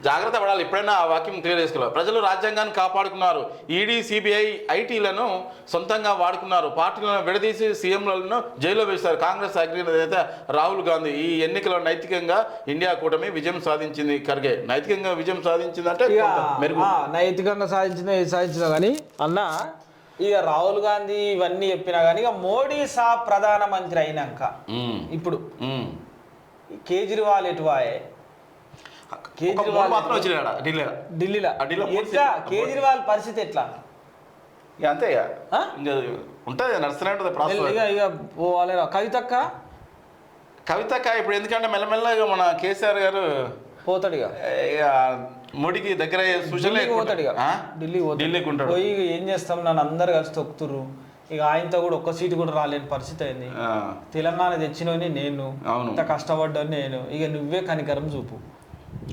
జాగ్రత్త పడాలి. ఎప్పుడైనా ఆ వాక్యం క్లియర్ చేసుకోవాలి. ప్రజలు రాజ్యాంగాన్ని కాపాడుకున్నారు. ఈడీ, సిబిఐ, ఐటీలను సొంతంగా వాడుకున్నారు. పార్టీలను విడదీసి సీఎంలను జైల్లో వేశారు. కాంగ్రెస్ అగ్రనేత రాహుల్ గాంధీ ఈ ఎన్నికల్లో నైతికంగా ఇండియా కూటమి విజయం సాధించింది. ఖర్గే నైతికంగా విజయం సాధించిందంటే నైతికంగా సాధించినా కానీ అన్న ఇక రాహుల్ గాంధీ ఇవన్నీ చెప్పినా కానీ ఇక మోడీ ప్రధానమంత్రి అయినాక ఇప్పుడు కేజ్రీవాల్ ఎటువాయే ఢిల్లీలో కేజ్రీవాల్ పరిస్థితి ఎట్లా అంతే ఉంటుంది నడుస్తూనే ఉంటుంది. ఇక పోవాలి కవితక్క ఇప్పుడు ఎందుకంటే మెల్లమెల్లగా మన కేసీఆర్ గారు పోతాడు ఇక మోడీకి దగ్గర పోతాడు ఇక ఢిల్లీకి ఉంటాడు. పోయి ఏం చేస్తాం, నన్ను అందరు కలిసి తొక్కుతురు. ఇక ఆయనతో కూడా ఒక్క సీటు కూడా రాలేని పరిస్థితి అయింది. తెలంగాణ తెచ్చినోని నేను, ఇంత కష్టపడ్డాను నేను. ఇక నువ్వే కనికరం చూపు,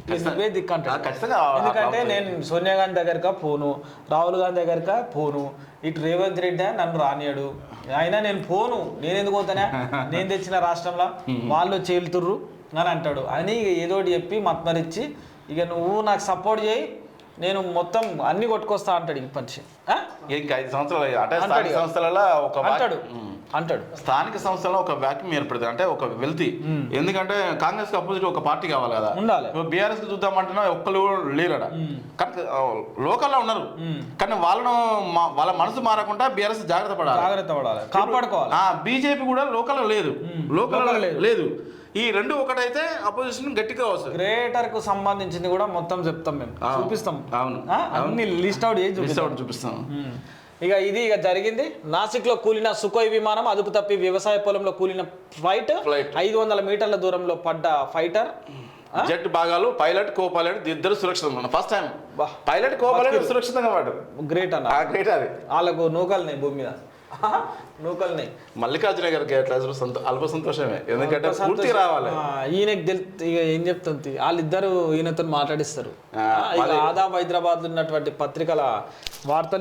నువ్వే దిక్కంటాడు. ఎందుకంటే నేను సోనియా గాంధీ దగ్గరగా పోను, రాహుల్ గాంధీ దగ్గరగా పోను, ఇటు రేవంత్ రెడ్డి నన్ను రానియాడు. అయినా నేను పోను, నేను ఎందుకు పోతానా, నేను తెచ్చిన రాష్ట్రంలో వాళ్ళు చేలుతుర్రు అని అంటాడు. అని ఇక ఏదోటి చెప్పి మత్మరిచ్చి ఇక నువ్వు నాకు సపోర్ట్ చేయి, నేను మొత్తం అన్ని కొట్టుకొస్తా అంటాడు. ఈ మనిషి ఇంకా 5 సంవత్సరాల అంటాడు స్థానిక సంస్థలలో ఒక వ్యాక్యూమ్ ఏర్పడుతుంది. అంటే ఒక వెల్తీ. ఎందుకంటే కాంగ్రెస్ కి అపోజిట్ ఒక పార్టీ కావాలి కదా. బీఆర్ఎస్ కి చూద్దామంటున్నా ఒక్కరు లేరడ. కానీ లోకల్లో ఉన్నారు. కానీ వాళ్ళ మనసు మారకుండా బీఆర్ఎస్ జాగ్రత్త పడాలి, కాపాడుకోవాలి. బీజేపీ కూడా లోకల్లో లేదు. ఈ రెండు ఒకటైతే అపోజిషన్ గట్టిగా వస్తుంది. గ్రేటర్ కు సంబంధించింది కూడా మొత్తం చెప్తాం, మేము చూపిస్తాం. అన్ని లిస్ట్ అవుట్ చేసి చూపిస్తాం. ఇక జరిగింది. నాసిక్ లో కూలిన సుఖోయ్ విమానం అదుపు తప్పి వ్యవసాయ పొలంలో కూలిన ఫ్లైట్ 500 మీటర్ల దూరంలో పడ్డ ఫైటర్. జెట్ భాగాలు పైలట్, కో పైలట్ ఇద్దరు సురక్షితంగా. First time pilot, co pilot సురక్షితంగా పడ్డారు. గ్రేట్ అన్న, గ్రేట్. అది వాళ్ళకు నూకల్ని భూమి మీద నూకల్ని. మల్లికార్జున గారికి ఎట్లా అల్ప సంతోషమే, ఎందుకంటే పూర్తి రావాలి. ఈయనకి ఇక ఏం చెప్తుంది, వాళ్ళిద్దరు ఈయనతో మాట్లాడిస్తారు. ఆదాబ్ హైదరాబాద్ ఉన్నటువంటి పత్రికల వార్తలు